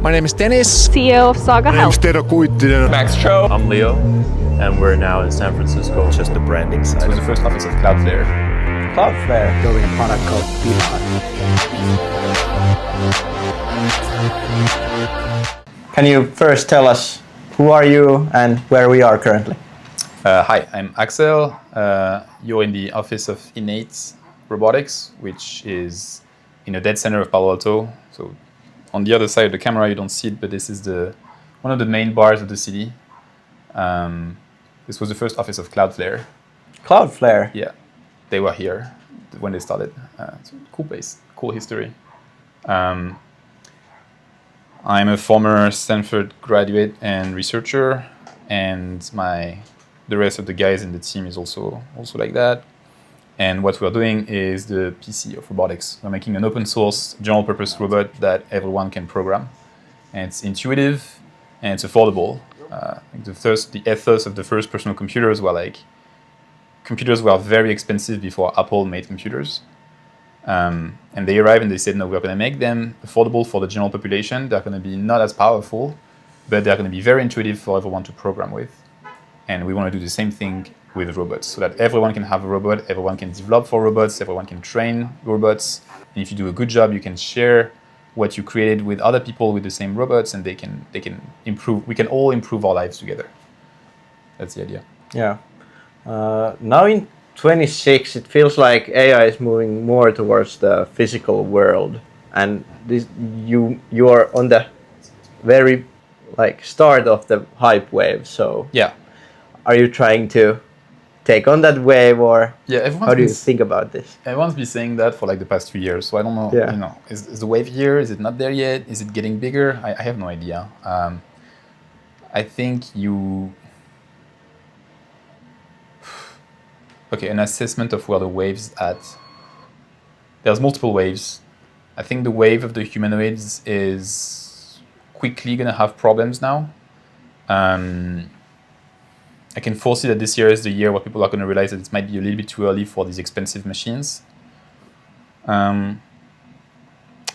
My name is Dennis. CEO of Saga Health. Max Cho. I'm Leo, and we're now in San Francisco. Just the branding side. This was the first office of Cloudflare. Cloudflare. Building a product called Innate. Can you first tell us who are you and where we are currently? Hi, I'm Axel. You're in the office of Innate Robotics, which is in a dead center of Palo Alto. So on the other side of the camera, you don't see it, but this is one of the main bars of the city. This was the first office of Cloudflare. Cloudflare? Yeah, they were here when they started. It's a cool place, cool history. I'm a former Stanford graduate and researcher, and the rest of the guys in the team is also like that. And what we're doing is the PC of robotics. We're making an open source general purpose robot that everyone can program. And it's intuitive and it's affordable. The ethos of the first personal computers were very expensive before Apple made computers. And they arrived and they said, no, we're going to make them affordable for the general population. They're going to be not as powerful, but they're going to be very intuitive for everyone to program with. And we want to do the same thing with robots so that everyone can have a robot, everyone can develop for robots, everyone can train robots. And if you do a good job, you can share what you created with other people with the same robots, and they can improve. We can all improve our lives together. That's the idea. Yeah. Now in 26, it feels like AI is moving more towards the physical world, and you are on the very start of the hype wave. So yeah, are you trying to take on that wave, or how do you think about this? Everyone's been saying that for the past 2 years. So I don't know. Yeah. Is the wave here? Is it not there yet? Is it getting bigger? I have no idea. I think an assessment of where the wave's at. There's multiple waves. I think the wave of the humanoids is quickly going to have problems now. I can foresee that this year is the year where people are going to realize that it might be a little bit too early for these expensive machines. But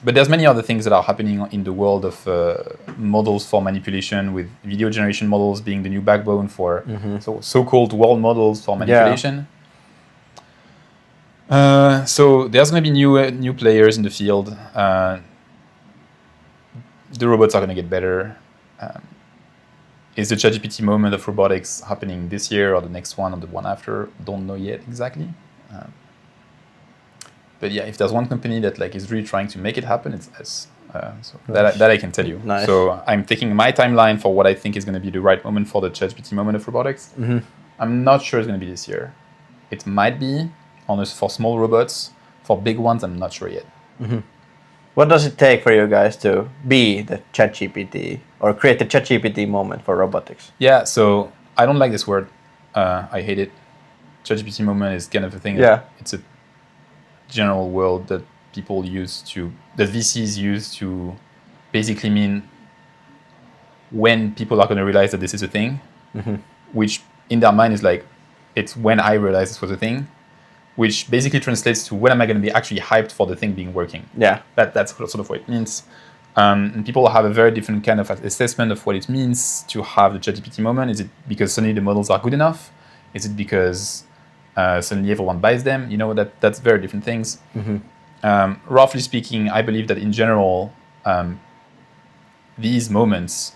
there's many other things that are happening in the world of models for manipulation, with video generation models being the new backbone for so-called world models for manipulation. Yeah. So there's going to be new players in the field. The robots are going to get better. Is the ChatGPT moment of robotics happening this year or the next one or the one after? Don't know yet exactly. But yeah, if there's one company that is really trying to make it happen, it's us. So that I can tell you. Nice. So I'm taking my timeline for what I think is going to be the right moment for the ChatGPT moment of robotics. Mm-hmm. I'm not sure it's going to be this year. It might be for small robots. For big ones, I'm not sure yet. Mm-hmm. What does it take for you guys to be the ChatGPT or create the ChatGPT moment for robotics? Yeah, so I don't like this word. I hate it. ChatGPT moment is kind of a thing. Yeah. It's a general word that VCs use to basically mean when people are going to realize that this is a thing, which in their mind is it's when I realize this was a thing, which basically translates to when am I going to be actually hyped for the thing being working. Yeah. That's sort of what it means. And people have a very different kind of assessment of what it means to have the ChatGPT moment. Is it because suddenly the models are good enough? Is it because suddenly everyone buys them? That's very different things. Mm-hmm. Roughly speaking, I believe that in general, these moments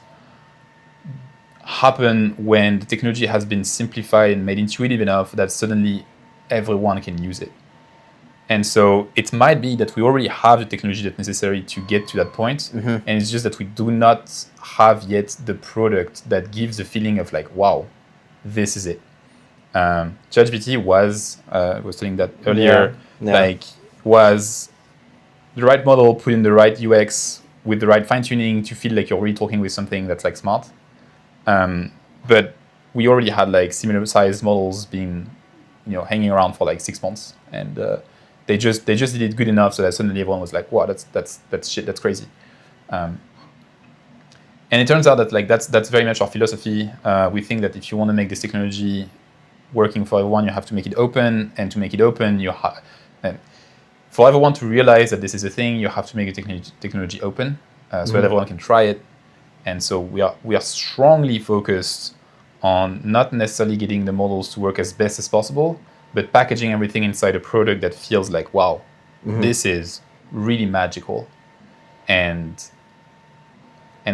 happen when the technology has been simplified and made intuitive enough that suddenly everyone can use it. And so it might be that we already have the technology that's necessary to get to that point, and it's just that we do not have yet the product that gives the feeling of wow, this is it. ChatGPT was telling that earlier, was the right model put in the right UX with the right fine-tuning to feel like you're really talking with something that's smart. But we already had similar-sized models being hanging around for 6 months, and they just did it good enough so that suddenly everyone was wow, that's shit, that's crazy. And it turns out that that's very much our philosophy. We think that if you want to make this technology working for everyone, you have to make it open, and to make it open, for everyone to realize that this is a thing, you have to make the technology open. so that everyone can try it. And so we are strongly focused on not necessarily getting the models to work as best as possible, but packaging everything inside a product that feels like, wow, this is really magical. And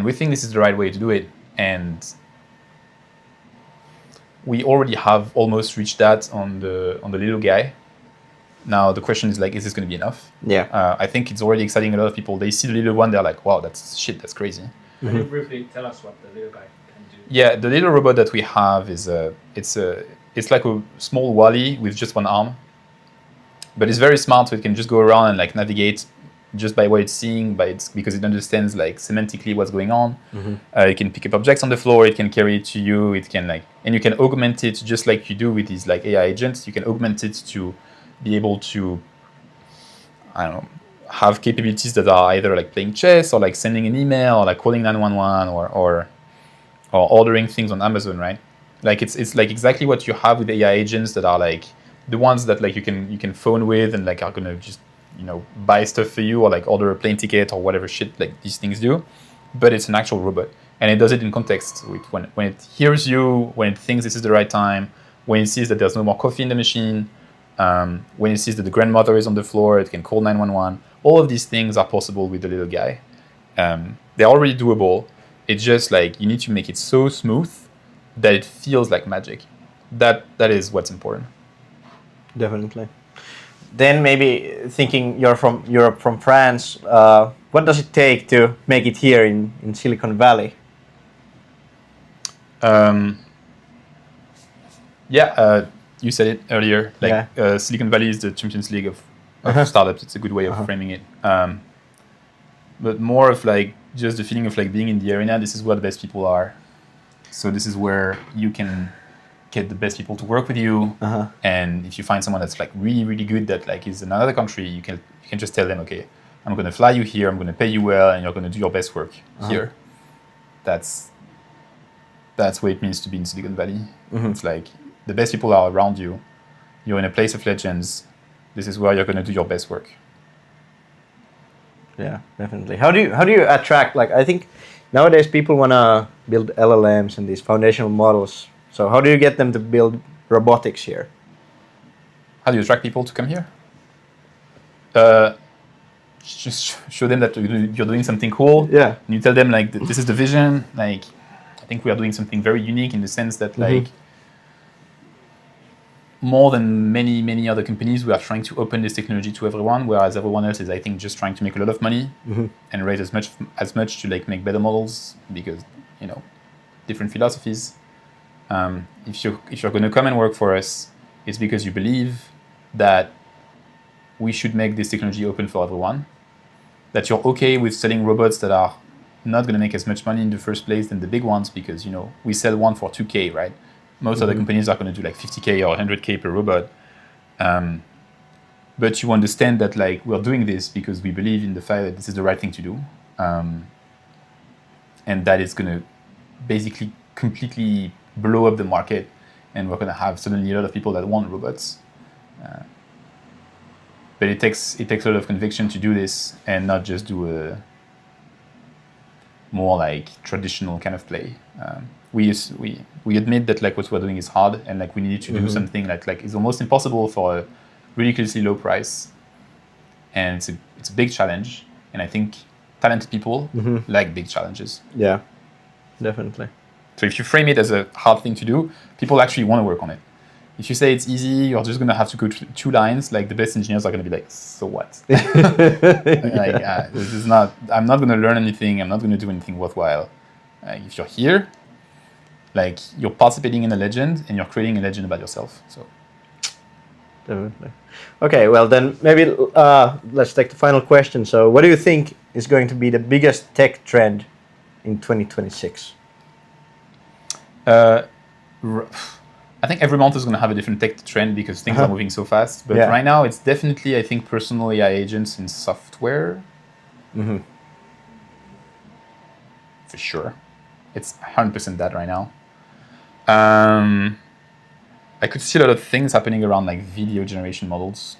we think this is the right way to do it. And we already have almost reached that on the little guy. Now the question is like, is this going to be enough? Yeah. I think it's already exciting a lot of people. They see the little one, they're like, wow, that's crazy. Can you briefly tell us what the little guy can do? Yeah, the little robot that we have is it's like a small Wall-E with just one arm, but it's very smart. So it can just go around and like navigate just by what it's seeing, because it understands like semantically what's going on. It can pick up objects on the floor. It can carry it to you. It can and you can augment it just like you do with these like AI agents. You can augment it to be able to, I don't know, have capabilities that are either like playing chess or like sending an email or like calling 911 or ordering things on Amazon, right? Like it's like exactly what you have with AI agents that are like the ones that like you can phone with and like are gonna just, you know, buy stuff for you or like order a plane ticket or whatever shit like these things do. But it's an actual robot, and it does it in context with when it hears you, when it thinks this is the right time, when it sees that there's no more coffee in the machine, when it sees that the grandmother is on the floor, it can call 911. All of these things are possible with the little guy. They're already doable. It's just like you need to make it so smooth that it feels like magic. That is what's important. Definitely. Then maybe thinking you're from Europe, from France, what does it take to make it here in Silicon Valley? You said it earlier. Like Silicon Valley is the Champions League of startups. It's a good way of framing it. But more of like just the feeling of like being in the arena. This is where the best people are. So this is where you can get the best people to work with you. And if you find someone that's like really, really good that like is in another country, you can just tell them, okay, I'm going to fly you here. I'm going to pay you well, and you're going to do your best work here. That's what it means to be in Silicon Valley. It's like the best people are around you. You're in a place of legends. This is where you're going to do your best work. Yeah, definitely. How do you attract? Like, I think nowadays people want to build LLMs and these foundational models. So how do you get them to build robotics here? How do you attract people to come here? Just show them that you're doing something cool. Yeah. And you tell them like this is the vision. Like, I think we are doing something very unique in the sense that like more than many other companies, we are trying to open this technology to everyone, whereas everyone else is, I think, just trying to make a lot of money and raise as much to like make better models, because, you know, different philosophies. If you're going to come and work for us, it's because you believe that we should make this technology open for everyone, that you're okay with selling robots that are not going to make as much money in the first place than the big ones, because, you know, we sell one for 2K, right? Most other companies are going to do like 50K or 100K per robot. But you understand that like we're doing this because we believe in the fact that this is the right thing to do. And that is going to basically completely blow up the market, and we're going to have suddenly a lot of people that want robots. But it takes a lot of conviction to do this and not just do a more like traditional kind of play. We admit that like what we're doing is hard, and like we need to do something that like is almost impossible for a ridiculously low price, and it's a big challenge. And I think talented people like big challenges. Yeah, definitely. So if you frame it as a hard thing to do, people actually want to work on it. If you say it's easy, you're just going to have to go 2 lines, like the best engineers are going to be like, so what? This is not, I'm not going to learn anything. I'm not going to do anything worthwhile. If you're here, like you're participating in a legend, and you're creating a legend about yourself. So, definitely. Okay, well then maybe let's take the final question. So what do you think is going to be the biggest tech trend in 2026? I think every month is going to have a different tech trend because things are moving so fast. But right now, it's definitely, I think, personal AI agents in software. For sure. It's 100% that right now. I could see a lot of things happening around like video generation models.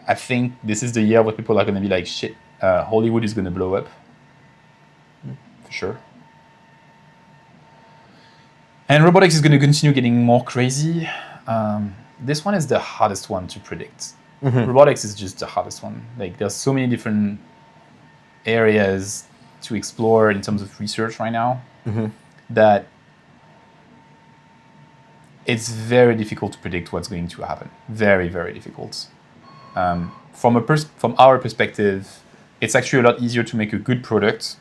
I think this is the year where people are going to be like, shit, Hollywood is going to blow up. for sure. And robotics is going to continue getting more crazy. This one is the hardest one to predict. Robotics is just the hardest one. Like there's so many different areas to explore in terms of research right now that it's very difficult to predict what's going to happen. Very, very difficult. From our perspective, it's actually a lot easier to make a good product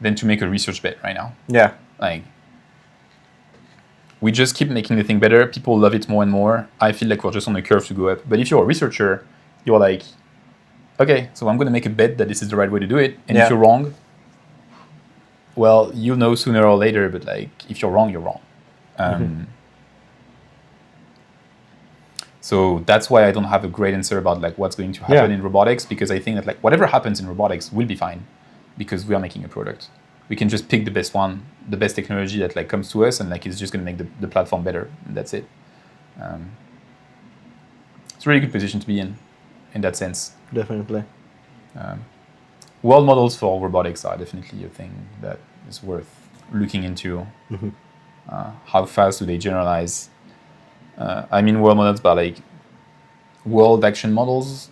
than to make a research bet right now. Yeah. Like, we just keep making the thing better. People love it more and more. I feel like we're just on a curve to go up. But if you're a researcher, you're like, okay, so I'm going to make a bet that this is the right way to do it. And if you're wrong, well, you'll know sooner or later. But like, if you're wrong, you're wrong. So that's why I don't have a great answer about like what's going to happen in robotics, because I think that like whatever happens in robotics will be fine because we are making a product. We can just pick the best one, the best technology that like comes to us, and like it's just going to make the platform better. And that's it. It's a really good position to be in that sense. Definitely. World models for robotics are definitely a thing that is worth looking into. How fast do they generalize? I mean world models by like world action models,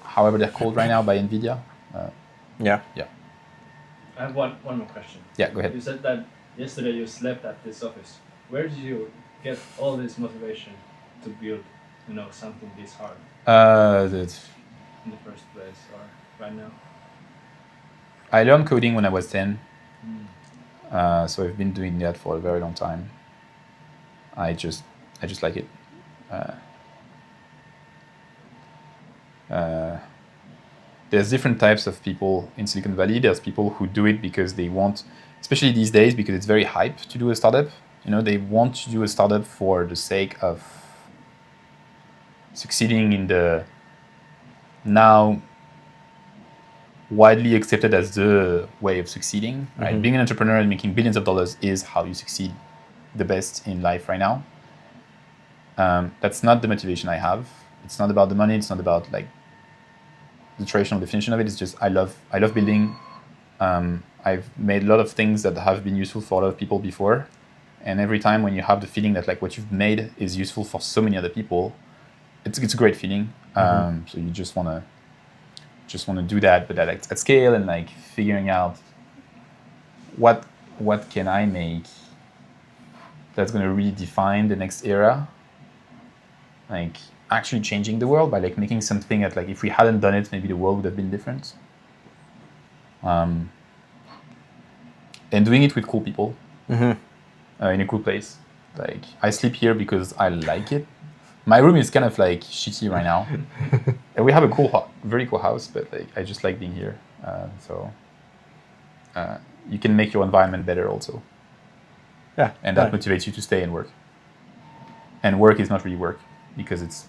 however they're called right now by NVIDIA. Yeah. I have one more question. Yeah, go ahead. You said that yesterday you slept at this office. Where did you get all this motivation to build, something this hard in the first place or right now? I learned coding when I was 10. So I've been doing that for a very long time. I just like it. There's different types of people in Silicon Valley. There's people who do it because they want, especially these days, because it's very hype to do a startup. They want to do a startup for the sake of succeeding in the now widely accepted as the way of succeeding. Right? Being an entrepreneur and making billions of dollars is how you succeed the best in life right now. That's not the motivation I have. It's not about the money. It's not about like the traditional definition of it. It's just I love building. I've made a lot of things that have been useful for a lot of people before, and every time when you have the feeling that like what you've made is useful for so many other people, it's a great feeling. So you just wanna do that, but at scale, and like figuring out what can I make that's gonna really define the next era. Like actually changing the world by like making something that like if we hadn't done it, maybe the world would have been different. And doing it with cool people in a cool place. Like I sleep here because I like it. My room is kind of like shitty right now, and we have a very cool house, but like I just like being here. So you can make your environment better also. Yeah, and that motivates you to stay and work. And work is not really work because it's.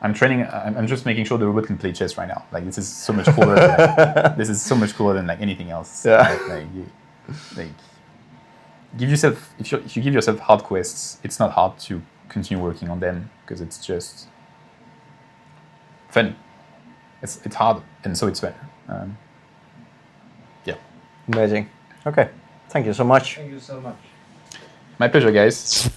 I'm just making sure the robot can play chess right now. Like this is so much cooler. This is so much cooler than like anything else. Yeah. Like give yourself if you give yourself hard quests, it's not hard to continue working on them because it's just fun. It's hard and so it's fun. Yeah. Amazing. Okay. Thank you so much. Thank you so much. My pleasure, guys.